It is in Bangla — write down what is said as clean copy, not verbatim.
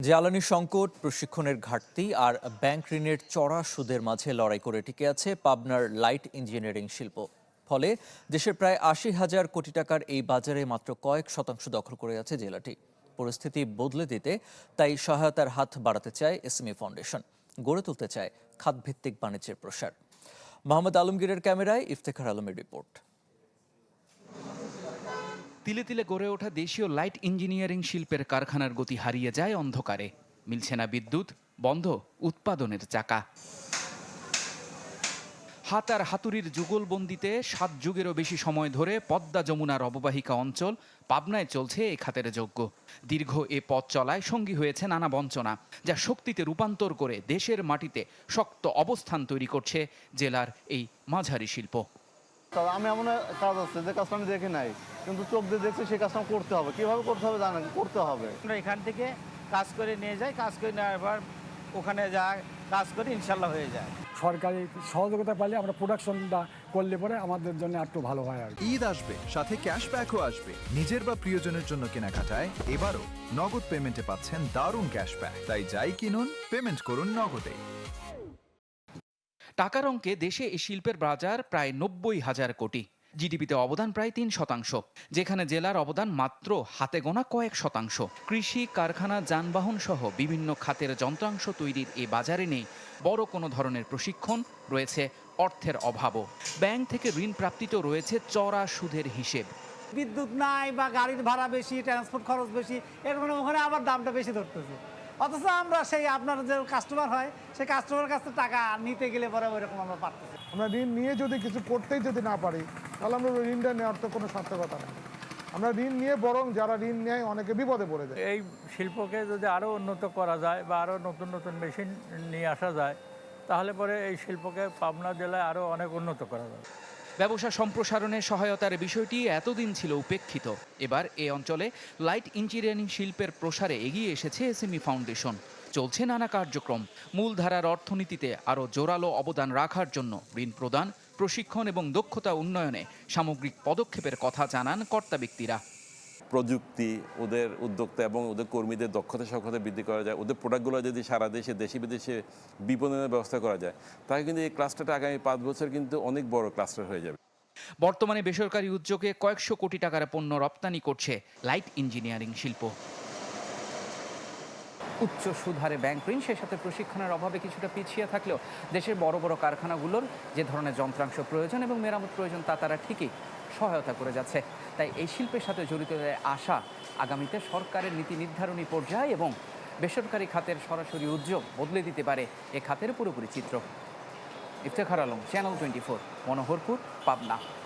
জ্বালানি সংকট, প্রশিক্ষণের ঘাটতি আর ব্যাংক ঋণের চড়া সুদের মাঝে লড়াই করে টিকে আছে পাবনার লাইট ইঞ্জিনিয়ারিং শিল্প। ফলে দেশের প্রায় ৮০,০০০ কোটি টাকার এই বাজারে মাত্র কয়েক শতাংশ দখল করে আছে জেলাটি। পরিস্থিতি বদলে দিতে তাই সহায়তার হাত বাড়াতে চায় এসএমই ফাউন্ডেশন, গড়ে তুলতে চায় খাতভিত্তিক বাণিজ্যের প্রসার। মোহাম্মদ আলমগীরের ক্যামেরায় ইফতেখার আলমের রিপোর্ট। তিলে তিলে গড়ে ওঠা দেশীয় লাইট ইঞ্জিনিয়ারিং শিল্পের কারখানার গতি হারিয়ে যায় অন্ধকারে। মিলছে না বিদ্যুৎ, বন্ধ উৎপাদনের চাকা। হাত আর হাতুড়ির যুগলবন্দিতে ৭ যুগেরও বেশি সময় ধরে পদ্মা যমুনার অববাহিকা অঞ্চল পাবনায় চলছে এ খাতের যজ্ঞ। দীর্ঘ এ পথ চলায় সঙ্গী হয়েছে নানা বঞ্চনা, যা শক্তিতে রূপান্তর করে দেশের মাটিতে শক্ত অবস্থান তৈরি করছে জেলার এই মাঝারি শিল্প। তবে আমি এমন কাজ আছে যে কাজটা আমি দেখি নাই, কিন্তু চোখ দিয়ে দেখছি সেই কাজটা করতে হবে। কিভাবে করতে হবে জানেন, করতে হবে। আমরা এখান থেকে কাজ করে নিয়ে যাই, কাজ করে নেওয়ার পর ওখানে যা কাজ করি ইনশাল্লাহ হয়ে যায়। সরকারি সহযোগিতা পাইলে আমরা প্রোডাকশনটা করলে পরে আমাদের জন্য একটু ভালো হয় আর কি। ঈদ আসবে, সাথে ক্যাশব্যাকও আসবে। নিজের বা প্রিয়জনের জন্য কেনাকাটায় এবারও নগদ পেমেন্টে পাচ্ছেন দারুণ ক্যাশব্যাক। তাই যাই কিনুন, পেমেন্ট করুন নগদে। টাকার অঙ্কে দেশে এই শিল্পের বাজার প্রায় ৯০,০০০ কোটি, জিডিপিতে অবদান প্রায় ৩%, যেখানে জেলার অবদান মাত্র হাতে গোনা কয়েক শতাংশ। কৃষি, কারখানা, যানবাহন সহ বিভিন্ন খাতের যন্ত্রাংশ তৈরির এই বাজারে নেই বড় কোনো ধরনের প্রশিক্ষণ, রয়েছে অর্থের অভাবও। ব্যাংক থেকে ঋণ প্রাপ্তিতেও রয়েছে চড়া সুদের হিসেব। বিদ্যুৎ নাই বা গাড়ির ভাড়া বেশি, ট্রান্সপোর্ট খরচ বেশি, এর মানে ওখানে আবার দামটা বেশি ধরতেছে। অথচ আমরা সেই আপনার যে কাস্টমার হয় সেই কাস্টমারের কাছে টাকা নিতে গেলে পরে ওইরকম আমরা পারতেছি। আমরা ঋণ নিয়ে যদি কিছু করতেই যদি না পারি, তাহলে আমরা ঋণটা নেওয়ার তো কোনো সার্থকতা নেই। আমরা ঋণ নিয়ে বরং যারা ঋণ নেয় অনেকে বিপদে পড়ে যায়। এই শিল্পকে যদি আরও উন্নত করা যায় বা আরও নতুন নতুন মেশিন নিয়ে আসা যায়, তাহলে পরে এই শিল্পকে পাবনা জেলায় আরও অনেক উন্নত করা যাবে। ব্যবসা সম্প্রসারণে সহায়তার বিষয়টি এতদিন ছিল উপেক্ষিত। এবার এ অঞ্চলে লাইট ইঞ্জিনিয়ারিং শিল্পের প্রসারে এগিয়ে এসেছে এসএমই ফাউন্ডেশন। চলছে নানা কার্যক্রম। মূলধারার অর্থনীতিতে আরও জোরালো অবদান রাখার জন্য ঋণ প্রদান, প্রশিক্ষণ এবং দক্ষতা উন্নয়নে সামগ্রিক পদক্ষেপের কথা জানান কর্তা ব্যক্তিরা। প্রযুক্তি, ওদের উদ্যোক্তা এবং ওদের কর্মীদের দক্ষতা সক্ষমতা বৃদ্ধি করা যায়, ওদের প্রোডাক্টগুলো যদি সারা দেশে দেশি বিদেশে বিপণনের ব্যবস্থা করা যায়, তাহলে কিন্তু এই ক্লাস্টারটা আগামী ৫ বছর কিন্তু অনেক বড় ক্লাস্টার হয়ে যাবে। বর্তমানে বেসরকারি উদ্যোগে কয়েকশো কোটি টাকার পণ্য রপ্তানি করছে লাইট ইঞ্জিনিয়ারিং শিল্প। উচ্চ সুদহারে ব্যাংক ঋণ, সে সাথে প্রশিক্ষণের অভাবে কিছুটা পিছিয়ে থাকলেও দেশের বড় বড় কারখানাগুলোর যে ধরনের যন্ত্রাংশ প্রয়োজন এবং মেরামত প্রয়োজন তা তারা ঠিকই সহায়তা করে যাচ্ছে। তাই এই শিল্পের সাথে জড়িত আশা আগামীতে সরকারের নীতি নির্ধারণী পর্যায়ে এবং বেসরকারি খাতের সরাসরি উদ্যোগ বদলে দিতে পারে এ খাতের পুরোপুরি চিত্র। ইফতেখার আলম, চ্যানেল 24, মনোহরপুর, পাবনা।